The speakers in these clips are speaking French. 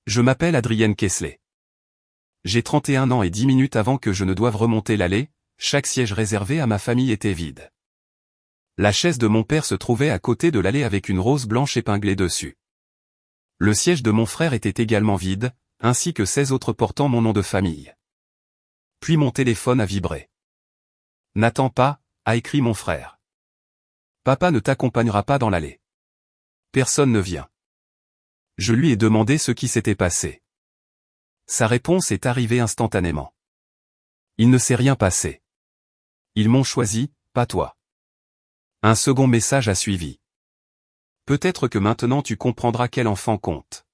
Je m'appelle Adrienne Kessler. J'ai 31 ans et 10 minutes avant que je ne doive remonter l'allée, chaque siège réservé à ma famille était vide. La chaise de mon père se trouvait à côté de l'allée avec une rose blanche épinglée dessus. Le siège de mon frère était également vide, ainsi que 16 autres portant mon nom de famille. Puis mon téléphone a vibré. « N'attends pas », a écrit mon frère. « Papa ne t'accompagnera pas dans l'allée. Personne ne vient. » Je lui ai demandé ce qui s'était passé. Sa réponse est arrivée instantanément. Il ne s'est rien passé. Ils m'ont choisi, pas toi. Un second message a suivi. Peut-être que maintenant tu comprendras quel enfant compte.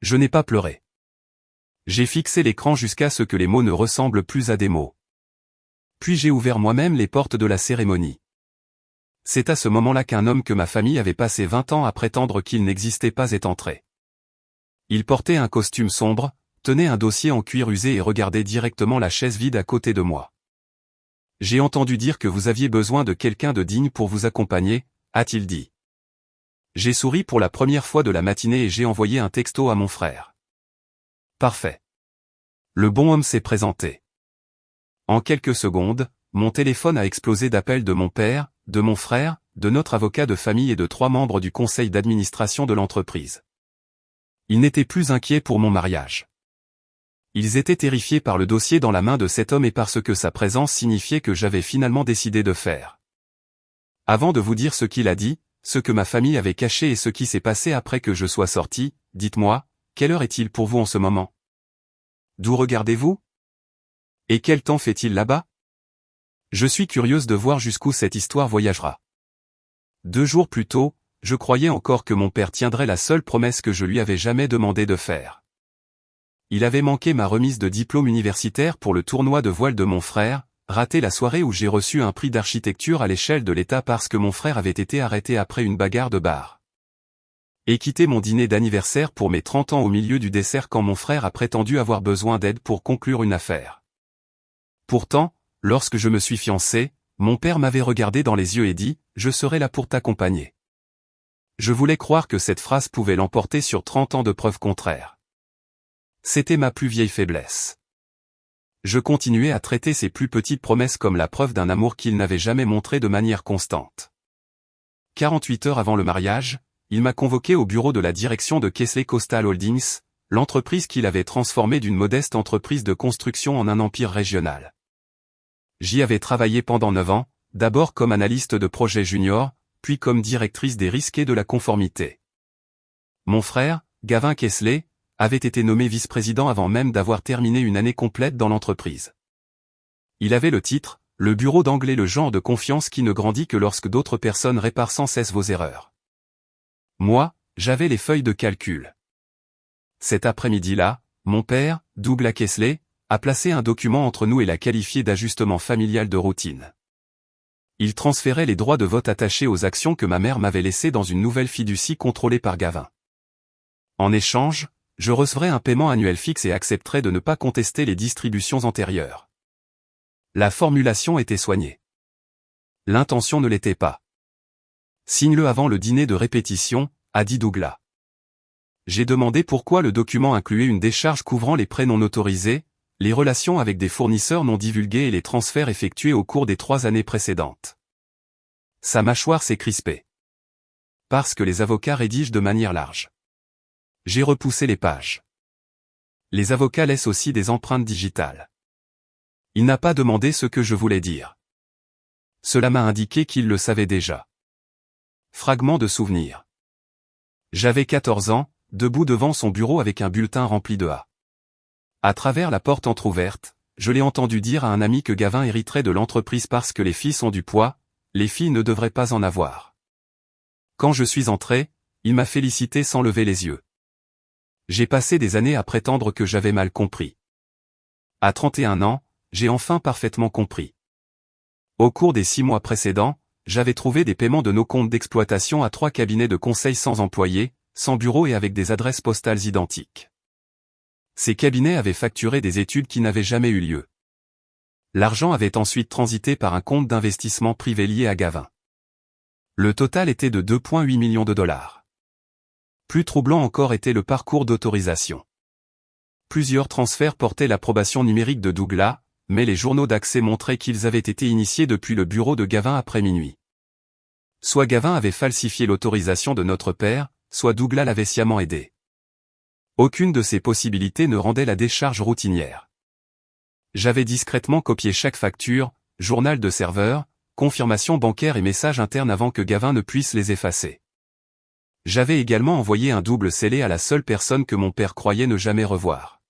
Je n'ai pas pleuré. J'ai fixé l'écran jusqu'à ce que les mots ne ressemblent plus à des mots. Puis j'ai ouvert moi-même les portes de la cérémonie. C'est à ce moment-là qu'un homme que ma famille avait passé 20 ans à prétendre qu'il n'existait pas est entré. Il portait un costume sombre, tenait un dossier en cuir usé et regardait directement la chaise vide à côté de moi. « J'ai entendu dire que vous aviez besoin de quelqu'un de digne pour vous accompagner », a-t-il dit. J'ai souri pour la première fois de la matinée et j'ai envoyé un texto à mon frère. Parfait. Le bon homme s'est présenté. En quelques secondes, mon téléphone a explosé d'appels de mon père, de mon frère, de notre avocat de famille et de 3 membres du conseil d'administration de l'entreprise. Ils n'étaient plus inquiets pour mon mariage. Ils étaient terrifiés par le dossier dans la main de cet homme et parce que sa présence signifiait que j'avais finalement décidé de faire. Avant de vous dire ce qu'il a dit, ce que ma famille avait caché et ce qui s'est passé après que je sois sorti, dites-moi, quelle heure est-il pour vous en ce moment? D'où regardez-vous? Et quel temps fait-il là-bas? Je suis curieuse de voir jusqu'où cette histoire voyagera. 2 jours plus tôt, je croyais encore que mon père tiendrait la seule promesse que je lui avais jamais demandé de faire. Il avait manqué ma remise de diplôme universitaire pour le tournoi de voile de mon frère, raté la soirée où j'ai reçu un prix d'architecture à l'échelle de l'État parce que mon frère avait été arrêté après une bagarre de bar. Et quitté mon dîner d'anniversaire pour mes 30 ans au milieu du dessert quand mon frère a prétendu avoir besoin d'aide pour conclure une affaire. Pourtant, lorsque je me suis fiancé, mon père m'avait regardé dans les yeux et dit « Je serai là pour t'accompagner ». Je voulais croire que cette phrase pouvait l'emporter sur 30 ans de preuves contraires. C'était ma plus vieille faiblesse. Je continuais à traiter ces plus petites promesses comme la preuve d'un amour qu'il n'avait jamais montré de manière constante. 48 heures avant le mariage, il m'a convoqué au bureau de la direction de Kessler Coastal Holdings, l'entreprise qu'il avait transformée d'une modeste entreprise de construction en un empire régional. J'y avais travaillé pendant 9 ans, d'abord comme analyste de projet junior, puis comme directrice des risques et de la conformité. Mon frère, Gavin Kessler, avait été nommé vice-président avant même d'avoir terminé une année complète dans l'entreprise. Il avait le titre, le bureau d'anglais, le genre de confiance qui ne grandit que lorsque d'autres personnes réparent sans cesse vos erreurs. Moi, j'avais les feuilles de calcul. Cet après-midi-là, mon père, Douglas Kessler, a placé un document entre nous et l'a qualifié d'ajustement familial de routine. Il transférait les droits de vote attachés aux actions que ma mère m'avait laissées dans une nouvelle fiducie contrôlée par Gavin. En échange, je recevrais un paiement annuel fixe et accepterais de ne pas contester les distributions antérieures. La formulation était soignée. L'intention ne l'était pas. Signe-le avant le dîner de répétition, a dit Douglas. J'ai demandé pourquoi le document incluait une décharge couvrant les prêts non autorisés, les relations avec des fournisseurs non divulgués et les transferts effectués au cours des 3 années précédentes. Sa mâchoire s'est crispée. Parce que les avocats rédigent de manière large. J'ai repoussé les pages. Les avocats laissent aussi des empreintes digitales. Il n'a pas demandé ce que je voulais dire. Cela m'a indiqué qu'il le savait déjà. Fragment de souvenir. J'avais 14 ans, debout devant son bureau avec un bulletin rempli de A. À travers la porte entr'ouverte, je l'ai entendu dire à un ami que Gavin hériterait de l'entreprise parce que les fils ont du poids, les filles ne devraient pas en avoir. Quand je suis entré, il m'a félicité sans lever les yeux. J'ai passé des années à prétendre que j'avais mal compris. À 31 ans, j'ai enfin parfaitement compris. Au cours des 6 mois précédents, j'avais trouvé des paiements de nos comptes d'exploitation à 3 cabinets de conseil sans employés, sans bureau et avec des adresses postales identiques. Ces cabinets avaient facturé des études qui n'avaient jamais eu lieu. L'argent avait ensuite transité par un compte d'investissement privé lié à Gavin. Le total était de 2,8 millions de dollars. Plus troublant encore était le parcours d'autorisation. Plusieurs transferts portaient l'approbation numérique de Douglas, mais les journaux d'accès montraient qu'ils avaient été initiés depuis le bureau de Gavin après minuit. Soit Gavin avait falsifié l'autorisation de notre père, soit Douglas l'avait sciemment aidé. Aucune de ces possibilités ne rendait la décharge routinière. J'avais discrètement copié chaque facture, journal de serveur, confirmation bancaire et message interne avant que Gavin ne puisse les effacer. J'avais également envoyé un double scellé à la seule personne que mon père croyait ne jamais revoir.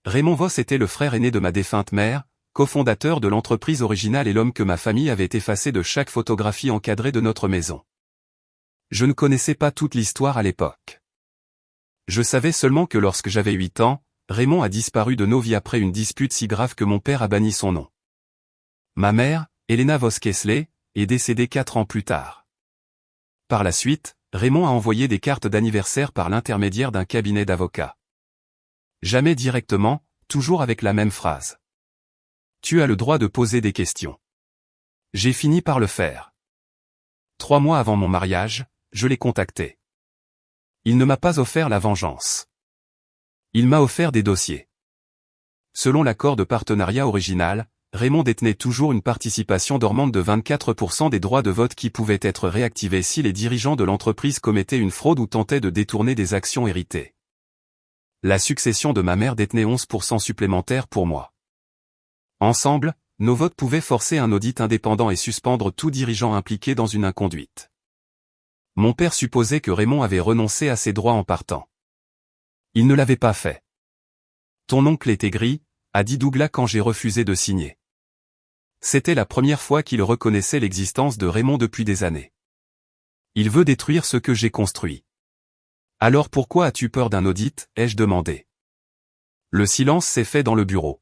Raymond Voss était le frère aîné de ma défunte mère, cofondateur de l'entreprise originale et l'homme que ma famille avait effacé de chaque photographie encadrée de notre maison. Je ne connaissais pas toute l'histoire à l'époque. Je savais seulement que lorsque j'avais 8 ans, Raymond a disparu de nos vies après une dispute si grave que mon père a banni son nom. Ma mère, Helena Voss-Kessler, est décédée 4 ans plus tard. Par la suite, Raymond a envoyé des cartes d'anniversaire par l'intermédiaire d'un cabinet d'avocats. Jamais directement, toujours avec la même phrase. Tu as le droit de poser des questions. J'ai fini par le faire. 3 mois avant mon mariage, je l'ai contacté. Il ne m'a pas offert la vengeance. Il m'a offert des dossiers. Selon l'accord de partenariat original, Raymond détenait toujours une participation dormante de 24% des droits de vote qui pouvaient être réactivés si les dirigeants de l'entreprise commettaient une fraude ou tentaient de détourner des actions héritées. La succession de ma mère détenait 11% supplémentaires pour moi. Ensemble, nos votes pouvaient forcer un audit indépendant et suspendre tout dirigeant impliqué dans une inconduite. Mon père supposait que Raymond avait renoncé à ses droits en partant. Il ne l'avait pas fait. Ton oncle était gris, a dit Douglas quand j'ai refusé de signer. C'était la première fois qu'il reconnaissait l'existence de Raymond depuis des années. Il veut détruire ce que j'ai construit. Alors pourquoi as-tu peur d'un audit, ai-je demandé. Le silence s'est fait dans le bureau.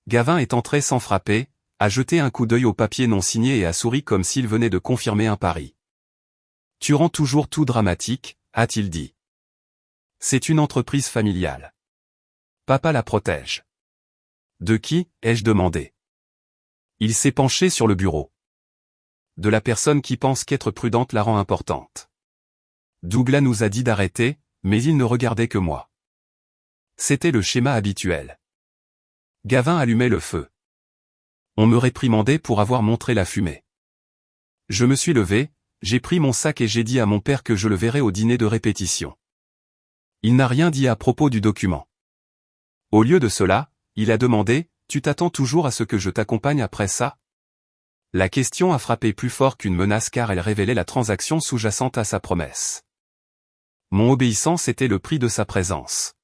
Gavin est entré sans frapper, a jeté un coup d'œil au papier non signé et a souri comme s'il venait de confirmer un pari. Tu rends toujours tout dramatique, a-t-il dit. C'est une entreprise familiale. Papa la protège. De qui, ai-je demandé. Il s'est penché sur le bureau. De la personne qui pense qu'être prudente la rend importante. Douglas nous a dit d'arrêter, mais il ne regardait que moi. C'était le schéma habituel. Gavin allumait le feu. On me réprimandait pour avoir montré la fumée. Je me suis levé, j'ai pris mon sac et j'ai dit à mon père que je le verrais au dîner de répétition. Il n'a rien dit à propos du document. Au lieu de cela, il a demandé, tu t'attends toujours à ce que je t'accompagne après ça? La question a frappé plus fort qu'une menace car elle révélait la transaction sous-jacente à sa promesse. Mon obéissance était le prix de sa présence.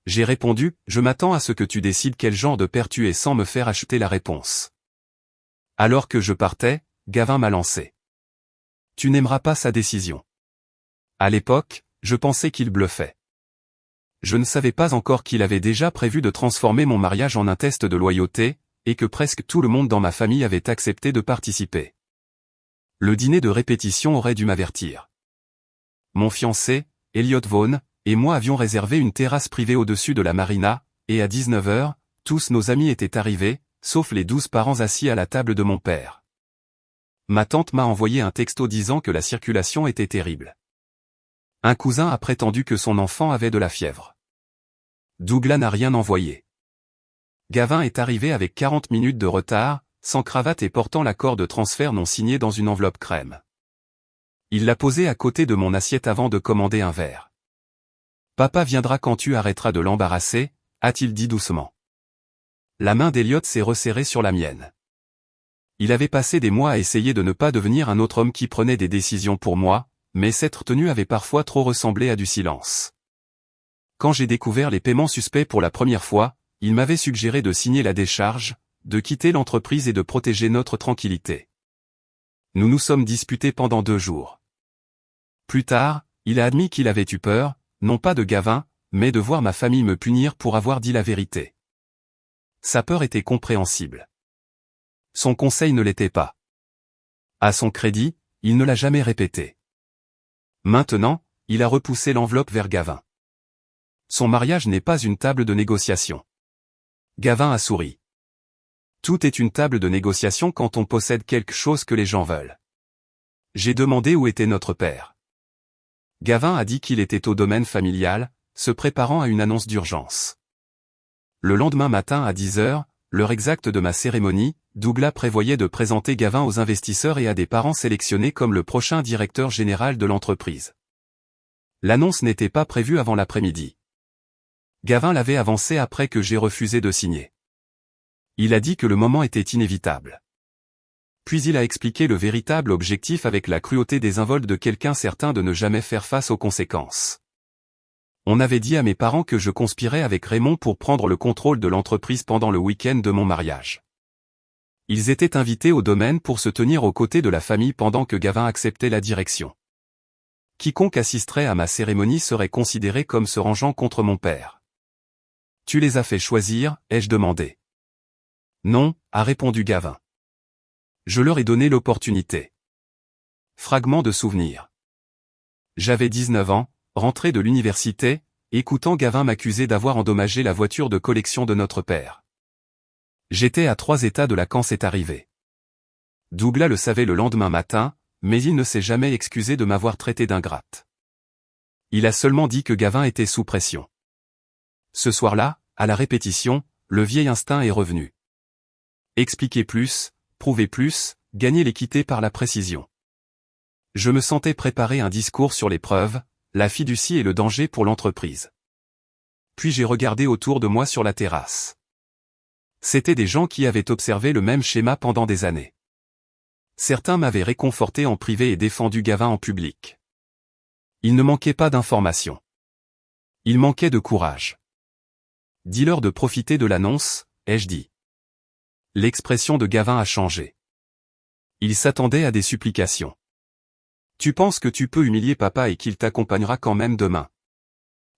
J'ai répondu, je m'attends à ce que tu décides quel genre de père tu es sans me faire acheter la réponse. Alors que je partais, Gavin m'a lancé. Tu n'aimeras pas sa décision. À l'époque, je pensais qu'il bluffait. Je ne savais pas encore qu'il avait déjà prévu de transformer mon mariage en un test de loyauté, et que presque tout le monde dans ma famille avait accepté de participer. Le dîner de répétition aurait dû m'avertir. Mon fiancé, Elliot Vaughn, et moi avions réservé une terrasse privée au-dessus de la marina, et à 19h, tous nos amis étaient arrivés, sauf les 12 parents assis à la table de mon père. Ma tante m'a envoyé un texto disant que la circulation était terrible. Un cousin a prétendu que son enfant avait de la fièvre. Douglas n'a rien envoyé. Gavin est arrivé avec 40 minutes de retard, sans cravate et portant l'accord de transfert non signé dans une enveloppe crème. Il l'a posé à côté de mon assiette avant de commander un verre. Papa viendra quand tu arrêteras de l'embarrasser, a-t-il dit doucement. La main d'Elliot s'est resserrée sur la mienne. Il avait passé des mois à essayer de ne pas devenir un autre homme qui prenait des décisions pour moi, mais cette tenue avait parfois trop ressemblé à du silence. Quand j'ai découvert les paiements suspects pour la première fois, il m'avait suggéré de signer la décharge, de quitter l'entreprise et de protéger notre tranquillité. Nous nous sommes disputés pendant 2 jours. Plus tard, il a admis qu'il avait eu peur, non pas de Gavin, mais de voir ma famille me punir pour avoir dit la vérité. Sa peur était compréhensible. Son conseil ne l'était pas. À son crédit, il ne l'a jamais répété. Maintenant, il a repoussé l'enveloppe vers Gavin. Son mariage n'est pas une table de négociation. Gavin a souri. Tout est une table de négociation quand on possède quelque chose que les gens veulent. J'ai demandé où était notre père. Gavin a dit qu'il était au domaine familial, se préparant à une annonce d'urgence. Le lendemain matin à 10 heures, l'heure exacte de ma cérémonie, Douglas prévoyait de présenter Gavin aux investisseurs et à des parents sélectionnés comme le prochain directeur général de l'entreprise. L'annonce n'était pas prévue avant l'après-midi. Gavin l'avait avancée après que j'ai refusé de signer. Il a dit que le moment était inévitable. Puis il a expliqué le véritable objectif avec la cruauté désinvolte de quelqu'un certain de ne jamais faire face aux conséquences. On avait dit à mes parents que je conspirais avec Raymond pour prendre le contrôle de l'entreprise pendant le week-end de mon mariage. Ils étaient invités au domaine pour se tenir aux côtés de la famille pendant que Gavin acceptait la direction. Quiconque assisterait à ma cérémonie serait considéré comme se rangeant contre mon père. « Tu les as fait choisir ?» ai-je demandé. « Non » a répondu Gavin. Je leur ai donné l'opportunité. Fragment de souvenir. J'avais 19 ans, rentré de l'université, écoutant Gavin m'accuser d'avoir endommagé la voiture de collection de notre père. J'étais à 3 états de là quand c'est arrivé. Douglas le savait le lendemain matin, mais il ne s'est jamais excusé de m'avoir traité d'ingrate. Il a seulement dit que Gavin était sous pression. Ce soir-là, à la répétition, le vieil instinct est revenu. Expliquer plus, prouver plus, gagner l'équité par la précision. Je me sentais préparer un discours sur les preuves, la fiducie et le danger pour l'entreprise. Puis j'ai regardé autour de moi sur la terrasse. C'étaient des gens qui avaient observé le même schéma pendant des années. Certains m'avaient réconforté en privé et défendu Gavin en public. Il ne manquait pas d'informations. Il manquait de courage. Dis-leur de profiter de l'annonce, ai-je dit. L'expression de Gavin a changé. Il s'attendait à des supplications. Tu penses que tu peux humilier papa et qu'il t'accompagnera quand même demain?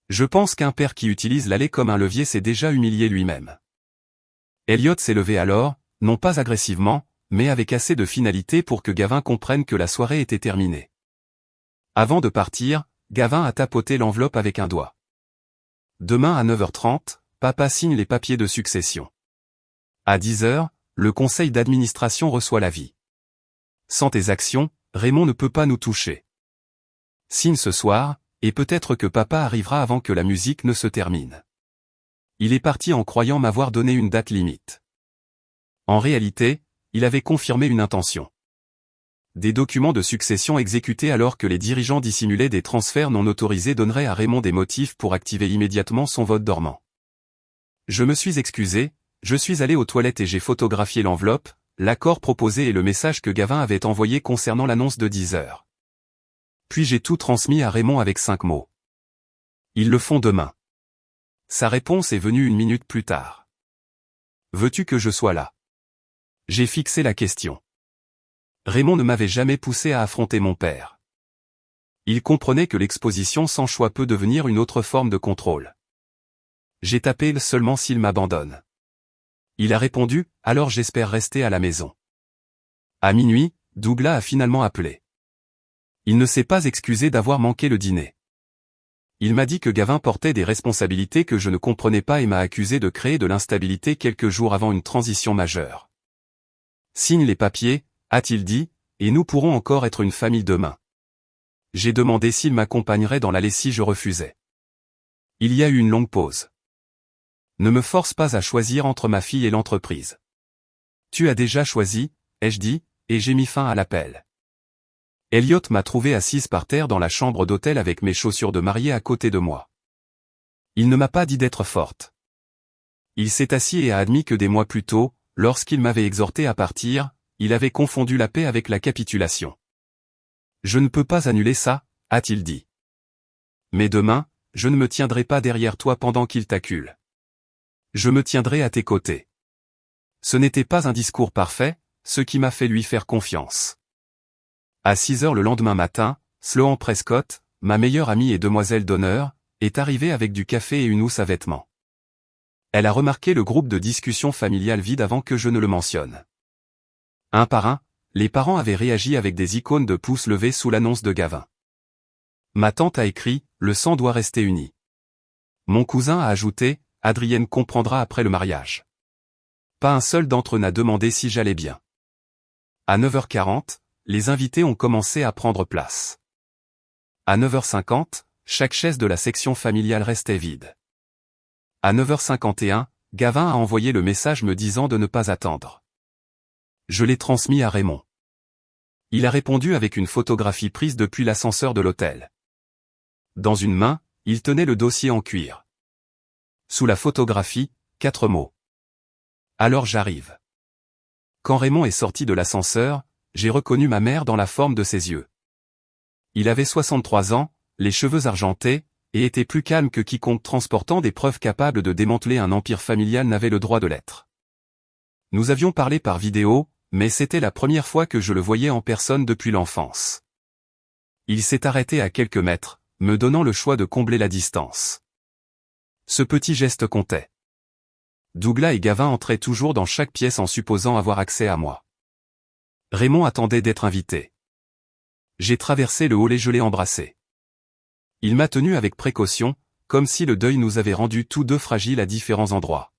Je pense qu'un père qui utilise l'allée comme un levier s'est déjà humilié lui-même. Elliot s'est levé alors, non pas agressivement, mais avec assez de finalité pour que Gavin comprenne que la soirée était terminée. Avant de partir, Gavin a tapoté l'enveloppe avec un doigt. Demain à 9h30, papa signe les papiers de succession. À 10 heures, le conseil d'administration reçoit l'avis. Sans tes actions, Raymond ne peut pas nous toucher. Signe ce soir, et peut-être que papa arrivera avant que la musique ne se termine. Il est parti en croyant m'avoir donné une date limite. En réalité, il avait confirmé une intention. Des documents de succession exécutés alors que les dirigeants dissimulaient des transferts non autorisés donneraient à Raymond des motifs pour activer immédiatement son vote dormant. Je me suis excusé, je suis allé aux toilettes et j'ai photographié l'enveloppe, l'accord proposé et le message que Gavin avait envoyé concernant l'annonce de 10 heures. Puis j'ai tout transmis à Raymond avec 5 mots. Ils le font demain. Sa réponse est venue 1 minute plus tard. Veux-tu que je sois là? J'ai fixé la question. Raymond ne m'avait jamais poussé à affronter mon père. Il comprenait que l'exposition sans choix peut devenir une autre forme de contrôle. J'ai tapé seulement s'il m'abandonne. Il a répondu, alors j'espère rester à la maison. À minuit, Douglas a finalement appelé. Il ne s'est pas excusé d'avoir manqué le dîner. Il m'a dit que Gavin portait des responsabilités que je ne comprenais pas et m'a accusé de créer de l'instabilité quelques jours avant une transition majeure. Signe les papiers, a-t-il dit, et nous pourrons encore être une famille demain. J'ai demandé s'il m'accompagnerait dans l'allée si je refusais. Il y a eu une longue pause. Ne me force pas à choisir entre ma fille et l'entreprise. Tu as déjà choisi, ai-je dit, et j'ai mis fin à l'appel. Elliot m'a trouvé assise par terre dans la chambre d'hôtel avec mes chaussures de mariée à côté de moi. Il ne m'a pas dit d'être forte. Il s'est assis et a admis que des mois plus tôt, lorsqu'il m'avait exhorté à partir, il avait confondu la paix avec la capitulation. Je ne peux pas annuler ça, a-t-il dit. Mais demain, je ne me tiendrai pas derrière toi pendant qu'il t'accule. Je me tiendrai à tes côtés. Ce n'était pas un discours parfait, ce qui m'a fait lui faire confiance. À 6 heures le lendemain matin, Sloan Prescott, ma meilleure amie et demoiselle d'honneur, est arrivée avec du café et une housse à vêtements. Elle a remarqué le groupe de discussion familiale vide avant que je ne le mentionne. Un par un, les parents avaient réagi avec des icônes de pouces levés sous l'annonce de Gavin. Ma tante a écrit « Le sang doit rester uni ». Mon cousin a ajouté « Adrienne comprendra après le mariage ». Pas un seul d'entre eux n'a demandé si j'allais bien. À 9h40, les invités ont commencé à prendre place. À 9h50, chaque chaise de la section familiale restait vide. À 9h51, Gavin a envoyé le message me disant de ne pas attendre. Je l'ai transmis à Raymond. Il a répondu avec une photographie prise depuis l'ascenseur de l'hôtel. Dans une main, il tenait le dossier en cuir. Sous la photographie, 4 mots. Alors j'arrive. Quand Raymond est sorti de l'ascenseur, j'ai reconnu ma mère dans la forme de ses yeux. Il avait 63 ans, les cheveux argentés, et était plus calme que quiconque transportant des preuves capables de démanteler un empire familial n'avait le droit de l'être. Nous avions parlé par vidéo, mais c'était la première fois que je le voyais en personne depuis l'enfance. Il s'est arrêté à quelques mètres, me donnant le choix de combler la distance. Ce petit geste comptait. Douglas et Gavin entraient toujours dans chaque pièce en supposant avoir accès à moi. Raymond attendait d'être invité. J'ai traversé le hall et je l'ai embrassé. Il m'a tenu avec précaution, comme si le deuil nous avait rendus tous deux fragiles à différents endroits.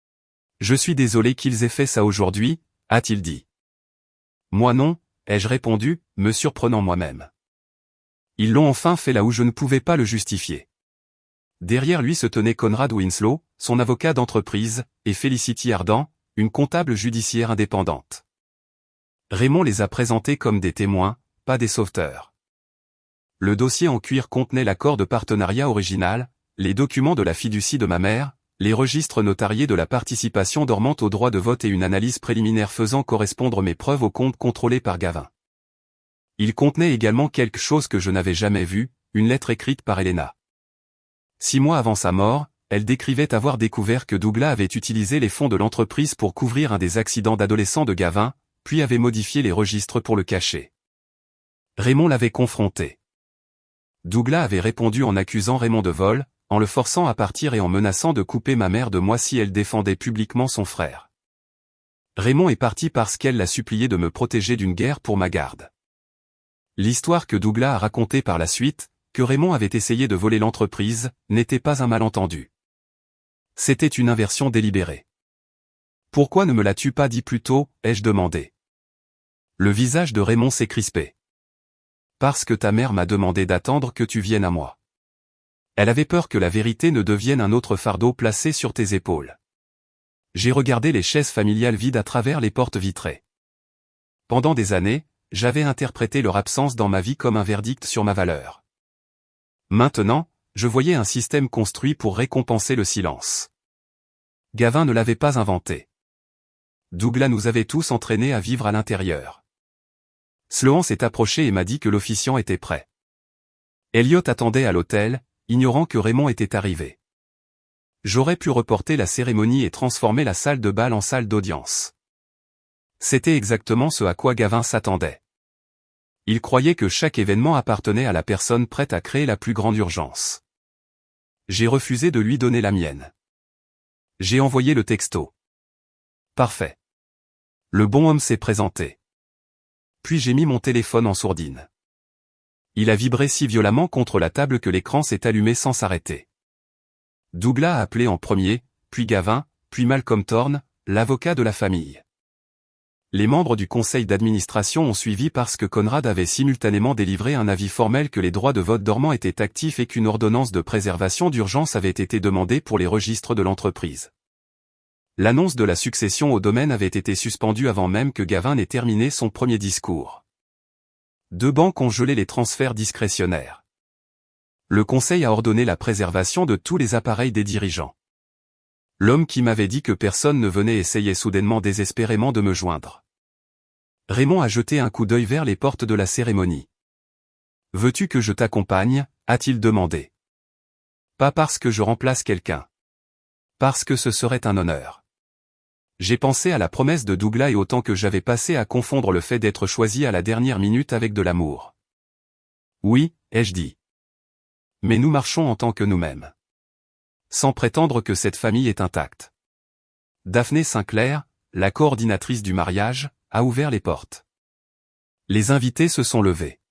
« Je suis désolé qu'ils aient fait ça aujourd'hui », a-t-il dit. « Moi non », ai-je répondu, me surprenant moi-même. Ils l'ont enfin fait là où je ne pouvais pas le justifier. Derrière lui se tenait Conrad Winslow, son avocat d'entreprise, et Felicity Ardan, une comptable judiciaire indépendante. Raymond les a présentés comme des témoins, pas des sauveteurs. Le dossier en cuir contenait l'accord de partenariat original, les documents de la fiducie de ma mère, les registres notariés de la participation dormante au droit de vote et une analyse préliminaire faisant correspondre mes preuves au compte contrôlé par Gavin. Il contenait également quelque chose que je n'avais jamais vu, une lettre écrite par Elena. 6 mois avant sa mort, elle décrivait avoir découvert que Douglas avait utilisé les fonds de l'entreprise pour couvrir un des accidents d'adolescent de Gavin, puis avait modifié les registres pour le cacher. Raymond l'avait confronté. Douglas avait répondu en accusant Raymond de vol, en le forçant à partir et en menaçant de couper ma mère de moi si elle défendait publiquement son frère. Raymond est parti parce qu'elle l'a supplié de me protéger d'une guerre pour ma garde. L'histoire que Douglas a racontée par la suite, que Raymond avait essayé de voler l'entreprise, n'était pas un malentendu. C'était une inversion délibérée. « Pourquoi ne me l'as-tu pas dit plus tôt ?» ai-je demandé. Le visage de Raymond s'est crispé. « Parce que ta mère m'a demandé d'attendre que tu viennes à moi. Elle avait peur que la vérité ne devienne un autre fardeau placé sur tes épaules. » J'ai regardé les chaises familiales vides à travers les portes vitrées. Pendant des années, j'avais interprété leur absence dans ma vie comme un verdict sur ma valeur. Maintenant, je voyais un système construit pour récompenser le silence. Gavin ne l'avait pas inventé. Douglas nous avait tous entraînés à vivre à l'intérieur. Sloan s'est approché et m'a dit que l'officiant était prêt. Elliot attendait à l'hôtel, ignorant que Raymond était arrivé. J'aurais pu reporter la cérémonie et transformer la salle de bal en salle d'audience. C'était exactement ce à quoi Gavin s'attendait. Il croyait que chaque événement appartenait à la personne prête à créer la plus grande urgence. J'ai refusé de lui donner la mienne. J'ai envoyé le texto. Parfait. Le bonhomme s'est présenté. Puis j'ai mis mon téléphone en sourdine. Il a vibré si violemment contre la table que l'écran s'est allumé sans s'arrêter. Douglas a appelé en premier, puis Gavin, puis Malcolm Thorne, l'avocat de la famille. Les membres du conseil d'administration ont suivi parce que Conrad avait simultanément délivré un avis formel que les droits de vote dormants étaient actifs et qu'une ordonnance de préservation d'urgence avait été demandée pour les registres de l'entreprise. L'annonce de la succession au domaine avait été suspendue avant même que Gavin n'ait terminé son premier discours. 2 banques ont gelé les transferts discrétionnaires. Le conseil a ordonné la préservation de tous les appareils des dirigeants. L'homme qui m'avait dit que personne ne venait essayait soudainement désespérément de me joindre. Raymond a jeté un coup d'œil vers les portes de la cérémonie. « Veux-tu que je t'accompagne » a-t-il demandé. Pas parce que je remplace quelqu'un. Parce que ce serait un honneur. J'ai pensé à la promesse de Douglas et au temps que j'avais passé à confondre le fait d'être choisi à la dernière minute avec de l'amour. Oui, ai-je dit. Mais nous marchons en tant que nous-mêmes. Sans prétendre que cette famille est intacte. Daphné Sinclair, la coordinatrice du mariage, a ouvert les portes. Les invités se sont levés.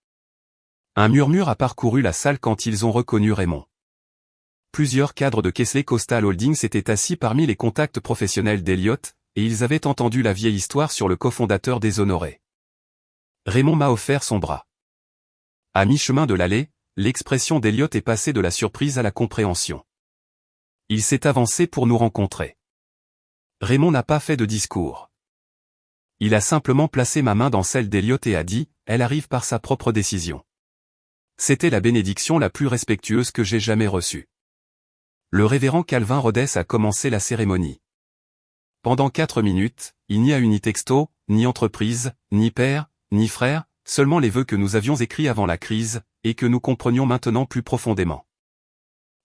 Un murmure a parcouru la salle quand ils ont reconnu Raymond. Plusieurs cadres de Kessler Coastal Holdings étaient assis parmi les contacts professionnels d'Elliot, et ils avaient entendu la vieille histoire sur le cofondateur déshonoré. Raymond m'a offert son bras. À mi-chemin de l'allée, l'expression d'Elliot est passée de la surprise à la compréhension. Il s'est avancé pour nous rencontrer. Raymond n'a pas fait de discours. Il a simplement placé ma main dans celle d'Elliot et a dit « Elle arrive par sa propre décision ». C'était la bénédiction la plus respectueuse que j'ai jamais reçue. Le révérend Calvin Rhodes a commencé la cérémonie. Pendant 4 minutes, il n'y a eu ni texto, ni entreprise, ni père, ni frère, seulement les vœux que nous avions écrits avant la crise, et que nous comprenions maintenant plus profondément.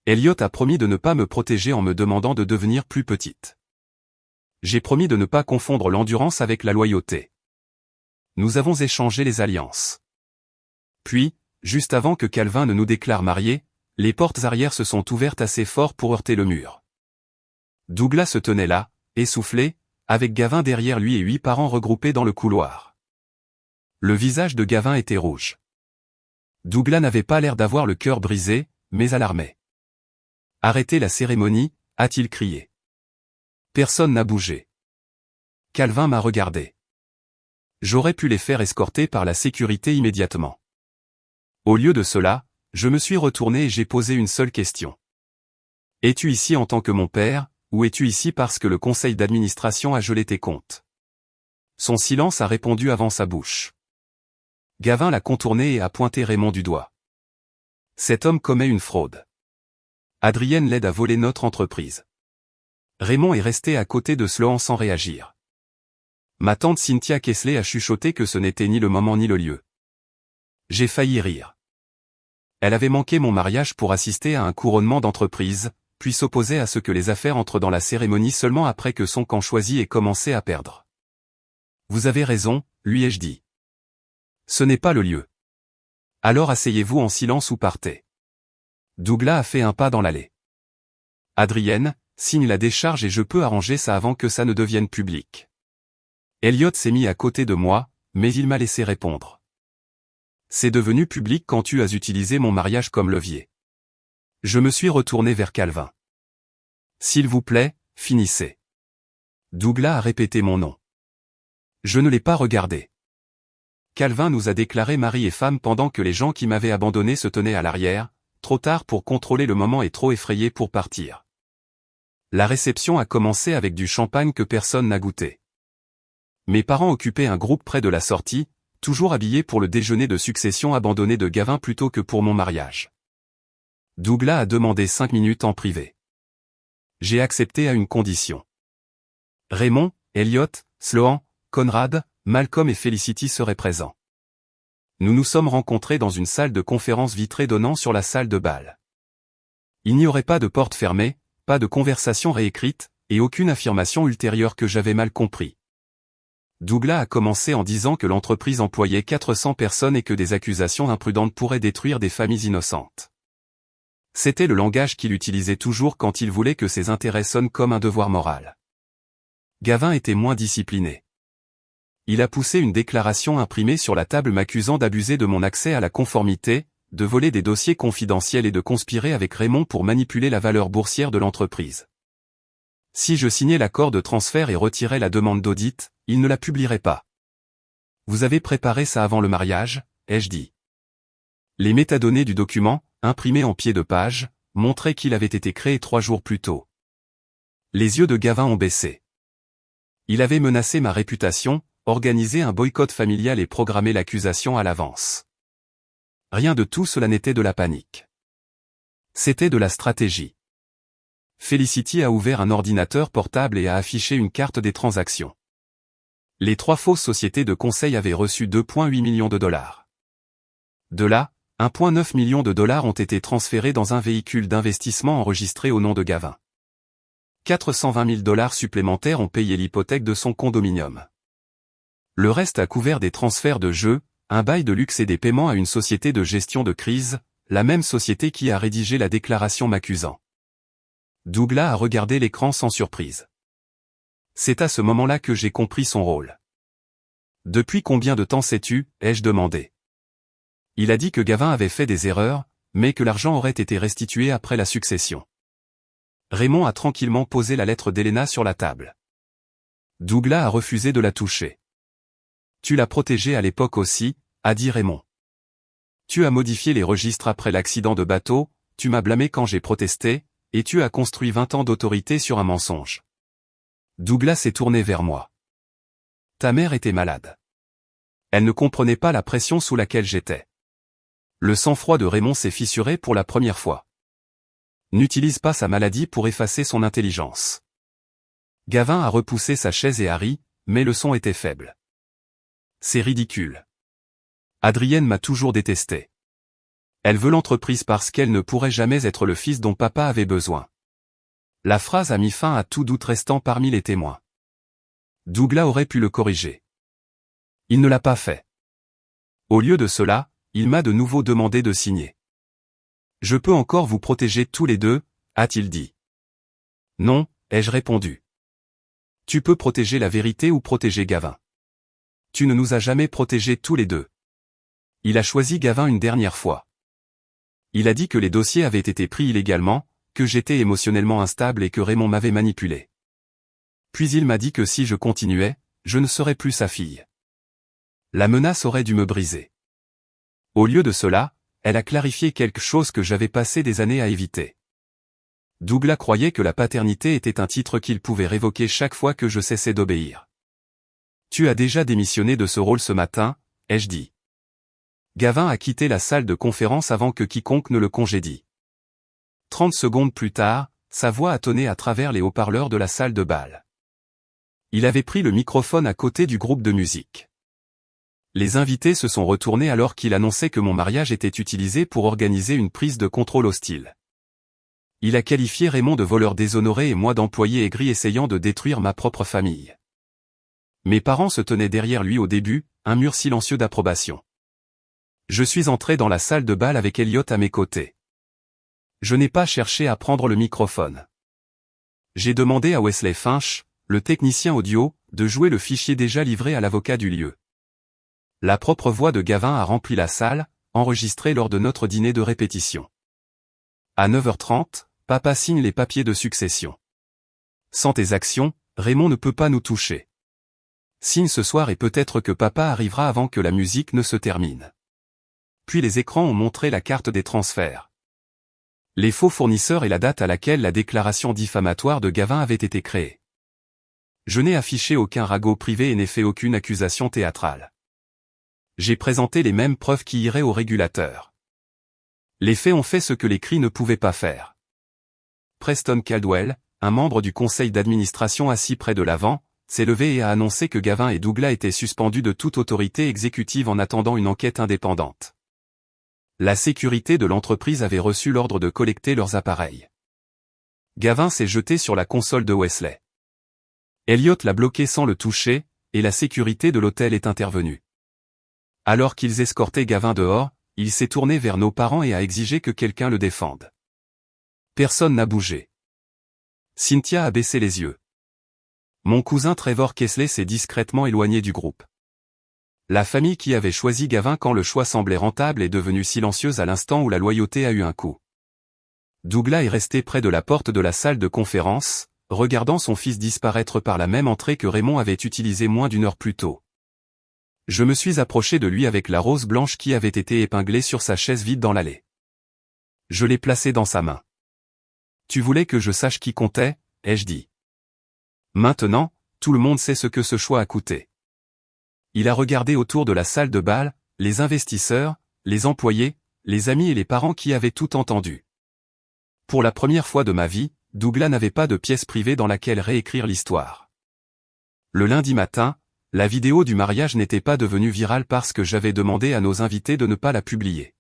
Elliot a promis de ne pas me protéger en me demandant de devenir plus petite. J'ai promis de ne pas confondre l'endurance avec la loyauté. Nous avons échangé les alliances. Puis, juste avant que Calvin ne nous déclare mariés, les portes arrière se sont ouvertes assez fort pour heurter le mur. Douglas se tenait là, essoufflé, avec Gavin derrière lui et 8 parents regroupés dans le couloir. Le visage de Gavin était rouge. Douglas n'avait pas l'air d'avoir le cœur brisé, mais alarmé. « Arrêtez la cérémonie », a-t-il crié. Personne n'a bougé. Calvin m'a regardé. J'aurais pu les faire escorter par la sécurité immédiatement. Au lieu de cela, je me suis retourné et j'ai posé une seule question. Es-tu ici en tant que mon père, ou es-tu ici parce que le conseil d'administration a gelé tes comptes? Son silence a répondu avant sa bouche. Gavin l'a contourné et a pointé Raymond du doigt. Cet homme commet une fraude. Adrienne l'aide à voler notre entreprise. Raymond est resté à côté de Sloan sans réagir. Ma tante Cynthia Kessler a chuchoté que ce n'était ni le moment ni le lieu. J'ai failli rire. Elle avait manqué mon mariage pour assister à un couronnement d'entreprise, puis s'opposait à ce que les affaires entrent dans la cérémonie seulement après que son camp choisi ait commencé à perdre. Vous avez raison, lui ai-je dit. Ce n'est pas le lieu. Alors asseyez-vous en silence ou partez. Douglas a fait un pas dans l'allée. Adrienne, signe la décharge et je peux arranger ça avant que ça ne devienne public. Elliot s'est mis à côté de moi, mais il m'a laissé répondre. C'est devenu public quand tu as utilisé mon mariage comme levier. Je me suis retourné vers Calvin. S'il vous plaît, finissez. Douglas a répété mon nom. Je ne l'ai pas regardé. Calvin nous a déclaré mari et femme pendant que les gens qui m'avaient abandonné se tenaient à l'arrière, trop tard pour contrôler le moment et trop effrayés pour partir. La réception a commencé avec du champagne que personne n'a goûté. Mes parents occupaient un groupe près de la sortie, toujours habillés pour le déjeuner de succession abandonné de Gavin plutôt que pour mon mariage. Douglas a demandé 5 minutes en privé. J'ai accepté à une condition. Raymond, Elliot, Sloan, Conrad, Malcolm et Felicity seraient présents. Nous nous sommes rencontrés dans une salle de conférence vitrée donnant sur la salle de bal. Il n'y aurait pas de porte fermée, pas de conversation réécrite, et aucune affirmation ultérieure que j'avais mal compris. Douglas a commencé en disant que l'entreprise employait 400 personnes et que des accusations imprudentes pourraient détruire des familles innocentes. C'était le langage qu'il utilisait toujours quand il voulait que ses intérêts sonnent comme un devoir moral. Gavin était moins discipliné. Il a poussé une déclaration imprimée sur la table m'accusant d'abuser de mon accès à la conformité, de voler des dossiers confidentiels et de conspirer avec Raymond pour manipuler la valeur boursière de l'entreprise. Si je signais l'accord de transfert et retirais la demande d'audit, il ne la publierait pas. Vous avez préparé ça avant le mariage, ai-je dit. Les métadonnées du document, imprimées en pied de page, montraient qu'il avait été créé 3 jours plus tôt. Les yeux de Gavin ont baissé. Il avait menacé ma réputation, organisé un boycott familial et programmé l'accusation à l'avance. Rien de tout cela n'était de la panique. C'était de la stratégie. Felicity a ouvert un ordinateur portable et a affiché une carte des transactions. Les 3 fausses sociétés de conseil avaient reçu 2,8 millions de dollars. De là, 1,9 million de dollars ont été transférés dans un véhicule d'investissement enregistré au nom de Gavin. 420 000 dollars supplémentaires ont payé l'hypothèque de son condominium. Le reste a couvert des transferts de jeux, un bail de luxe et des paiements à une société de gestion de crise, la même société qui a rédigé la déclaration m'accusant. Douglas a regardé l'écran sans surprise. C'est à ce moment-là que j'ai compris son rôle. Depuis combien de temps sais-tu, ai-je demandé. Il a dit que Gavin avait fait des erreurs, mais que l'argent aurait été restitué après la succession. Raymond a tranquillement posé la lettre d'Elena sur la table. Douglas a refusé de la toucher. Tu l'as protégée à l'époque aussi, a dit Raymond. Tu as modifié les registres après l'accident de bateau, tu m'as blâmé quand j'ai protesté, et tu as construit 20 ans d'autorité sur un mensonge. Douglas s'est tourné vers moi. Ta mère était malade. Elle ne comprenait pas la pression sous laquelle j'étais. Le sang-froid de Raymond s'est fissuré pour la première fois. N'utilise pas sa maladie pour effacer son intelligence. Gavin a repoussé sa chaise et a ri, mais le son était faible. C'est ridicule. Adrienne m'a toujours détesté. Elle veut l'entreprise parce qu'elle ne pourrait jamais être le fils dont papa avait besoin. La phrase a mis fin à tout doute restant parmi les témoins. Douglas aurait pu le corriger. Il ne l'a pas fait. Au lieu de cela, il m'a de nouveau demandé de signer. Je peux encore vous protéger tous les deux, a-t-il dit. Non, ai-je répondu. Tu peux protéger la vérité ou protéger Gavin. Tu ne nous as jamais protégés tous les deux. Il a choisi Gavin une dernière fois. Il a dit que les dossiers avaient été pris illégalement, que j'étais émotionnellement instable et que Raymond m'avait manipulé. Puis il m'a dit que si je continuais, je ne serais plus sa fille. La menace aurait dû me briser. Au lieu de cela, elle a clarifié quelque chose que j'avais passé des années à éviter. Douglas croyait que la paternité était un titre qu'il pouvait révoquer chaque fois que je cessais d'obéir. Tu as déjà démissionné de ce rôle ce matin, ai-je dit. Gavin a quitté la salle de conférence avant que quiconque ne le congédie. 30 secondes plus tard, sa voix a tonné à travers les haut-parleurs de la salle de bal. Il avait pris le microphone à côté du groupe de musique. Les invités se sont retournés alors qu'il annonçait que mon mariage était utilisé pour organiser une prise de contrôle hostile. Il a qualifié Raymond de voleur déshonoré et moi d'employé aigri essayant de détruire ma propre famille. Mes parents se tenaient derrière lui au début, un mur silencieux d'approbation. Je suis entré dans la salle de bal avec Elliot à mes côtés. Je n'ai pas cherché à prendre le microphone. J'ai demandé à Wesley Finch, le technicien audio, de jouer le fichier déjà livré à l'avocat du lieu. La propre voix de Gavin a rempli la salle, enregistrée lors de notre dîner de répétition. À 9h30, papa signe les papiers de succession. Sans tes actions, Raymond ne peut pas nous toucher. Signe ce soir et peut-être que papa arrivera avant que la musique ne se termine. Puis les écrans ont montré la carte des transferts. Les faux fournisseurs et la date à laquelle la déclaration diffamatoire de Gavin avait été créée. Je n'ai affiché aucun ragot privé et n'ai fait aucune accusation théâtrale. J'ai présenté les mêmes preuves qui iraient au régulateur. Les faits ont fait ce que les cris ne pouvaient pas faire. Preston Caldwell, un membre du conseil d'administration assis près de l'avant, s'est levé et a annoncé que Gavin et Douglas étaient suspendus de toute autorité exécutive en attendant une enquête indépendante. La sécurité de l'entreprise avait reçu l'ordre de collecter leurs appareils. Gavin s'est jeté sur la console de Wesley. Elliot l'a bloqué sans le toucher, et la sécurité de l'hôtel est intervenue. Alors qu'ils escortaient Gavin dehors, il s'est tourné vers nos parents et a exigé que quelqu'un le défende. Personne n'a bougé. Cynthia a baissé les yeux. Mon cousin Trevor Kesley s'est discrètement éloigné du groupe. La famille qui avait choisi Gavin quand le choix semblait rentable est devenue silencieuse à l'instant où la loyauté a eu un coup. Douglas est resté près de la porte de la salle de conférence, regardant son fils disparaître par la même entrée que Raymond avait utilisée moins d'une heure plus tôt. Je me suis approché de lui avec la rose blanche qui avait été épinglée sur sa chaise vide dans l'allée. Je l'ai placée dans sa main. Tu voulais que je sache qui comptait, ai-je dit. Maintenant, tout le monde sait ce que ce choix a coûté. Il a regardé autour de la salle de bal, les investisseurs, les employés, les amis et les parents qui avaient tout entendu. Pour la première fois de ma vie, Douglas n'avait pas de pièce privée dans laquelle réécrire l'histoire. Le lundi matin, la vidéo du mariage n'était pas devenue virale parce que j'avais demandé à nos invités de ne pas la publier.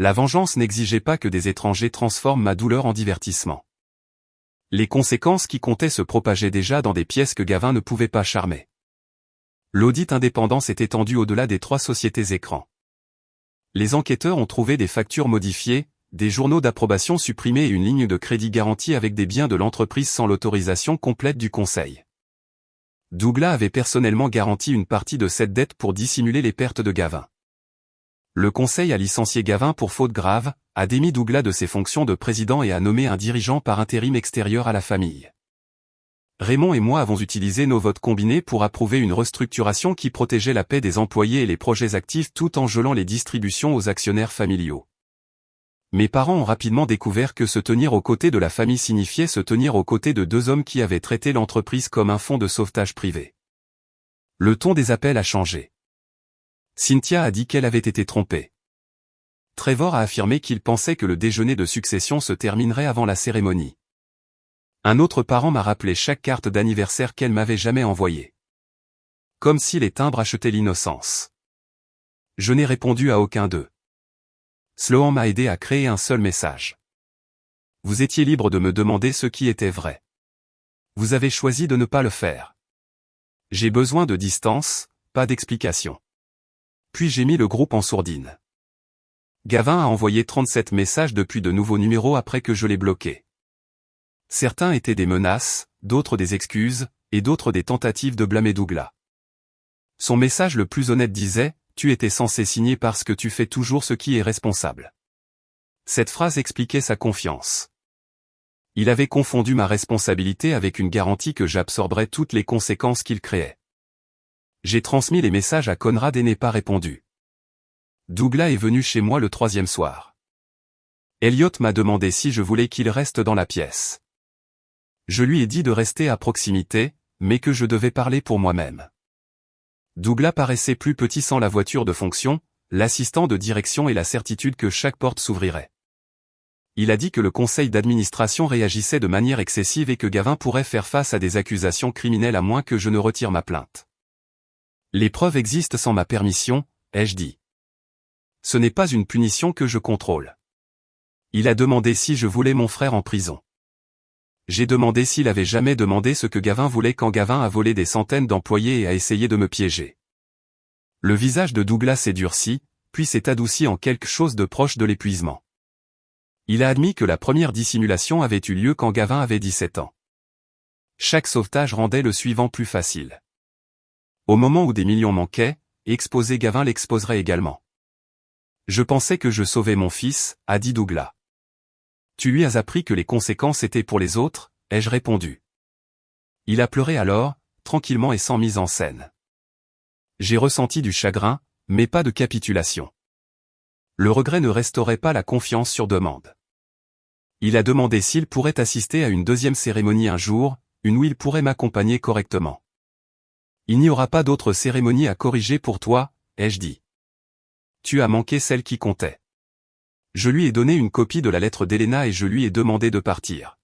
La vengeance n'exigeait pas que des étrangers transforment ma douleur en divertissement. Les conséquences qui comptaient se propageaient déjà dans des pièces que Gavin ne pouvait pas charmer. L'audit indépendant s'est étendu au-delà des 3 sociétés écrans. Les enquêteurs ont trouvé des factures modifiées, des journaux d'approbation supprimés et une ligne de crédit garantie avec des biens de l'entreprise sans l'autorisation complète du conseil. Douglas avait personnellement garanti une partie de cette dette pour dissimuler les pertes de Gavin. Le conseil a licencié Gavin pour faute grave, a démis Douglas de ses fonctions de président et a nommé un dirigeant par intérim extérieur à la famille. Raymond et moi avons utilisé nos votes combinés pour approuver une restructuration qui protégeait la paix des employés et les projets actifs tout en gelant les distributions aux actionnaires familiaux. Mes parents ont rapidement découvert que se tenir aux côtés de la famille signifiait se tenir aux côtés de deux hommes qui avaient traité l'entreprise comme un fonds de sauvetage privé. Le ton des appels a changé. Cynthia a dit qu'elle avait été trompée. Trevor a affirmé qu'il pensait que le déjeuner de succession se terminerait avant la cérémonie. Un autre parent m'a rappelé chaque carte d'anniversaire qu'elle m'avait jamais envoyée. Comme si les timbres achetaient l'innocence. Je n'ai répondu à aucun d'eux. Sloan m'a aidé à créer un seul message. Vous étiez libre de me demander ce qui était vrai. Vous avez choisi de ne pas le faire. J'ai besoin de distance, pas d'explication. Puis j'ai mis le groupe en sourdine. Gavin a envoyé 37 messages depuis de nouveaux numéros après que je l'ai bloqué. Certains étaient des menaces, d'autres des excuses, et d'autres des tentatives de blâmer Douglas. Son message le plus honnête disait « Tu étais censé signer parce que tu fais toujours ce qui est responsable ». Cette phrase expliquait sa confiance. Il avait confondu ma responsabilité avec une garantie que j'absorberais toutes les conséquences qu'il créait. J'ai transmis les messages à Conrad et n'ai pas répondu. Douglas est venu chez moi le 3e soir. Elliot m'a demandé si je voulais qu'il reste dans la pièce. Je lui ai dit de rester à proximité, mais que je devais parler pour moi-même. Douglas paraissait plus petit sans la voiture de fonction, l'assistant de direction et la certitude que chaque porte s'ouvrirait. Il a dit que le conseil d'administration réagissait de manière excessive et que Gavin pourrait faire face à des accusations criminelles à moins que je ne retire ma plainte. Les preuves existent sans ma permission, ai-je dit. Ce n'est pas une punition que je contrôle. Il a demandé si je voulais mon frère en prison. J'ai demandé s'il avait jamais demandé ce que Gavin voulait quand Gavin a volé des centaines d'employés et a essayé de me piéger. Le visage de Douglas s'est durci, puis s'est adouci en quelque chose de proche de l'épuisement. Il a admis que la première dissimulation avait eu lieu quand Gavin avait 17 ans. Chaque sauvetage rendait le suivant plus facile. Au moment où des millions manquaient, exposer Gavin l'exposerait également. Je pensais que je sauvais mon fils, a dit Douglas. Tu lui as appris que les conséquences étaient pour les autres, ai-je répondu. Il a pleuré alors, tranquillement et sans mise en scène. J'ai ressenti du chagrin, mais pas de capitulation. Le regret ne restaurait pas la confiance sur demande. Il a demandé s'il pourrait assister à une deuxième cérémonie un jour, une où il pourrait m'accompagner correctement. Il n'y aura pas d'autre cérémonie à corriger pour toi, ai-je dit. Tu as manqué celle qui comptait. Je lui ai donné une copie de la lettre d'Elena et je lui ai demandé de partir.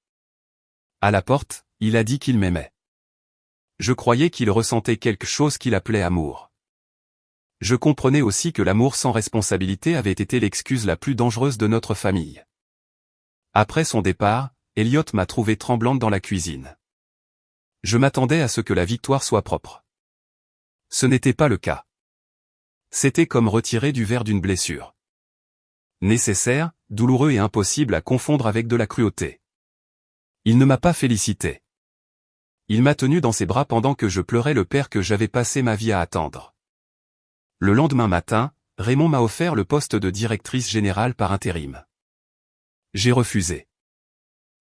À la porte, il a dit qu'il m'aimait. Je croyais qu'il ressentait quelque chose qu'il appelait amour. Je comprenais aussi que l'amour sans responsabilité avait été l'excuse la plus dangereuse de notre famille. Après son départ, Elliot m'a trouvé tremblante dans la cuisine. Je m'attendais à ce que la victoire soit propre. Ce n'était pas le cas. C'était comme retirer du verre d'une blessure. Nécessaire, douloureux et impossible à confondre avec de la cruauté. Il ne m'a pas félicité. Il m'a tenu dans ses bras pendant que je pleurais le père que j'avais passé ma vie à attendre. Le lendemain matin, Raymond m'a offert le poste de directrice générale par intérim. J'ai refusé.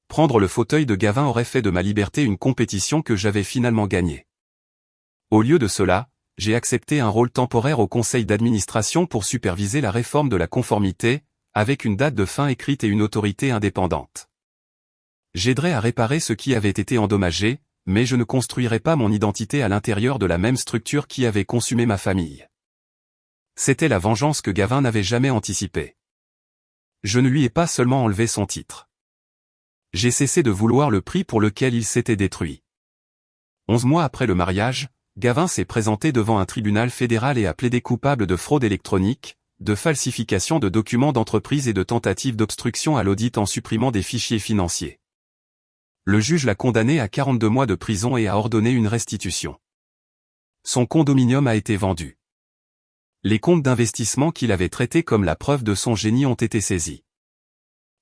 Prendre le fauteuil de Gavin aurait fait de ma liberté une compétition que j'avais finalement gagnée. Au lieu de cela, j'ai accepté un rôle temporaire au conseil d'administration pour superviser la réforme de la conformité, avec une date de fin écrite et une autorité indépendante. J'aiderai à réparer ce qui avait été endommagé, mais je ne construirai pas mon identité à l'intérieur de la même structure qui avait consumé ma famille. C'était la vengeance que Gavin n'avait jamais anticipée. Je ne lui ai pas seulement enlevé son titre. J'ai cessé de vouloir le prix pour lequel il s'était détruit. 11 mois après le mariage, Gavin s'est présenté devant un tribunal fédéral et a plaidé coupable de fraude électronique, de falsification de documents d'entreprise et de tentative d'obstruction à l'audit en supprimant des fichiers financiers. Le juge l'a condamné à 42 mois de prison et a ordonné une restitution. Son condominium a été vendu. Les comptes d'investissement qu'il avait traités comme la preuve de son génie ont été saisis.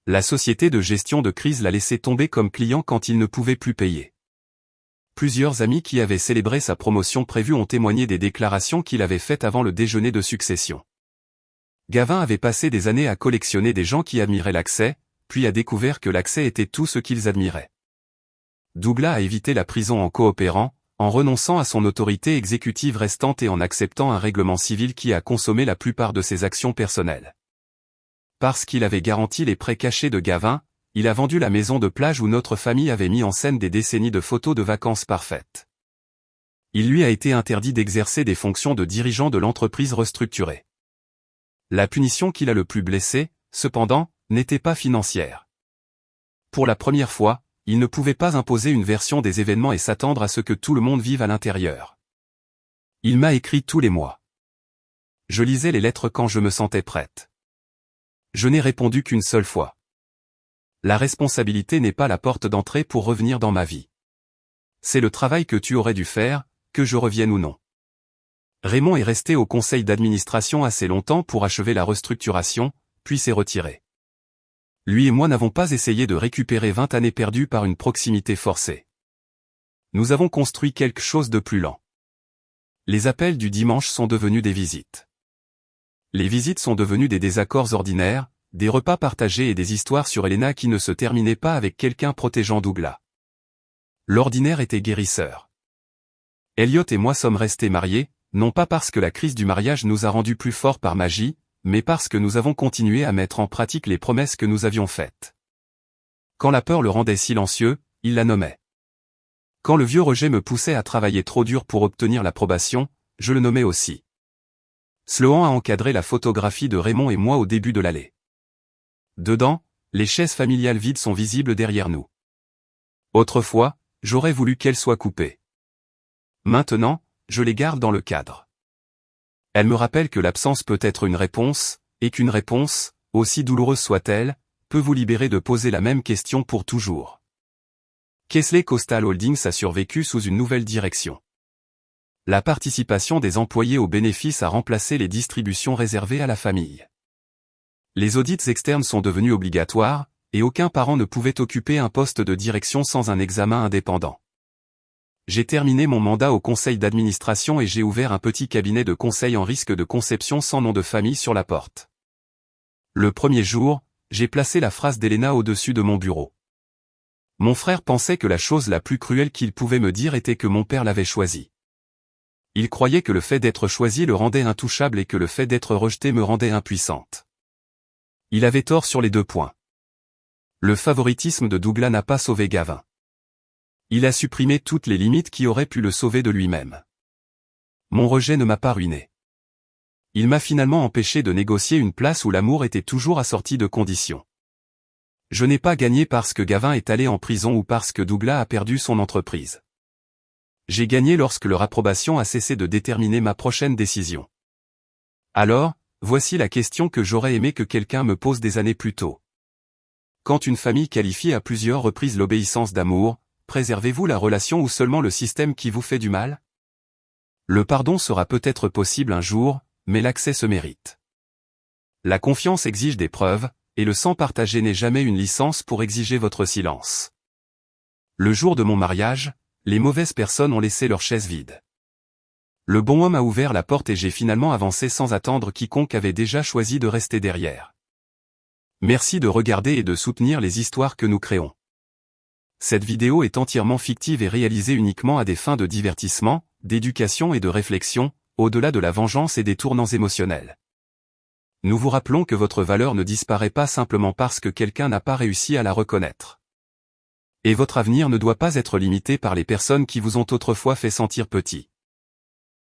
La société de gestion de crise l'a laissé tomber comme client quand il ne pouvait plus payer. Plusieurs amis qui avaient célébré sa promotion prévue ont témoigné des déclarations qu'il avait faites avant le déjeuner de succession. Gavin avait passé des années à collectionner des gens qui admiraient l'accès, puis a découvert que l'accès était tout ce qu'ils admiraient. Douglas a évité la prison en coopérant, en renonçant à son autorité exécutive restante et en acceptant un règlement civil qui a consommé la plupart de ses actions personnelles. Parce qu'il avait garanti les prêts cachés de Gavin, il a vendu la maison de plage où notre famille avait mis en scène des décennies de photos de vacances parfaites. Il lui a été interdit d'exercer des fonctions de dirigeant de l'entreprise restructurée. La punition qui l'a le plus blessé, cependant, n'était pas financière. Pour la première fois, il ne pouvait pas imposer une version des événements et s'attendre à ce que tout le monde vive à l'intérieur. Il m'a écrit tous les mois. Je lisais les lettres quand je me sentais prête. Je n'ai répondu qu'une seule fois. La responsabilité n'est pas la porte d'entrée pour revenir dans ma vie. C'est le travail que tu aurais dû faire, que je revienne ou non. Raymond est resté au conseil d'administration assez longtemps pour achever la restructuration, puis s'est retiré. Lui et moi n'avons pas essayé de récupérer 20 années perdues par une proximité forcée. Nous avons construit quelque chose de plus lent. Les appels du dimanche sont devenus des visites. Les visites sont devenues des désaccords ordinaires, des repas partagés et des histoires sur Elena qui ne se terminaient pas avec quelqu'un protégeant Douglas. L'ordinaire était guérisseur. Elliot et moi sommes restés mariés, non pas parce que la crise du mariage nous a rendus plus forts par magie, mais parce que nous avons continué à mettre en pratique les promesses que nous avions faites. Quand la peur le rendait silencieux, il la nommait. Quand le vieux rejet me poussait à travailler trop dur pour obtenir l'approbation, je le nommais aussi. Sloan a encadré la photographie de Raymond et moi au début de l'allée. Dedans, les chaises familiales vides sont visibles derrière nous. Autrefois, j'aurais voulu qu'elles soient coupées. Maintenant, je les garde dans le cadre. Elle me rappelle que l'absence peut être une réponse, et qu'une réponse, aussi douloureuse soit-elle, peut vous libérer de poser la même question pour toujours. Kessler Coastal Holdings a survécu sous une nouvelle direction. La participation des employés aux bénéfices a remplacé les distributions réservées à la famille. Les audits externes sont devenus obligatoires, et aucun parent ne pouvait occuper un poste de direction sans un examen indépendant. J'ai terminé mon mandat au conseil d'administration et j'ai ouvert un petit cabinet de conseil en risque de conception sans nom de famille sur la porte. Le premier jour, j'ai placé la phrase d'Elena au-dessus de mon bureau. Mon frère pensait que la chose la plus cruelle qu'il pouvait me dire était que mon père l'avait choisi. Il croyait que le fait d'être choisi le rendait intouchable et que le fait d'être rejeté me rendait impuissante. Il avait tort sur les deux points. Le favoritisme de Douglas n'a pas sauvé Gavin. Il a supprimé toutes les limites qui auraient pu le sauver de lui-même. Mon rejet ne m'a pas ruiné. Il m'a finalement empêché de négocier une place où l'amour était toujours assorti de conditions. Je n'ai pas gagné parce que Gavin est allé en prison ou parce que Douglas a perdu son entreprise. J'ai gagné lorsque leur approbation a cessé de déterminer ma prochaine décision. Alors, voici la question que j'aurais aimé que quelqu'un me pose des années plus tôt. Quand une famille qualifie à plusieurs reprises l'obéissance d'amour, préservez-vous la relation ou seulement le système qui vous fait du mal? Le pardon sera peut-être possible un jour, mais l'accès se mérite. La confiance exige des preuves, et le sang partagé n'est jamais une licence pour exiger votre silence. Le jour de mon mariage, les mauvaises personnes ont laissé leur chaise vide. Le bon homme a ouvert la porte et j'ai finalement avancé sans attendre quiconque avait déjà choisi de rester derrière. Merci de regarder et de soutenir les histoires que nous créons. Cette vidéo est entièrement fictive et réalisée uniquement à des fins de divertissement, d'éducation et de réflexion, au-delà de la vengeance et des tournants émotionnels. Nous vous rappelons que votre valeur ne disparaît pas simplement parce que quelqu'un n'a pas réussi à la reconnaître. Et votre avenir ne doit pas être limité par les personnes qui vous ont autrefois fait sentir petit.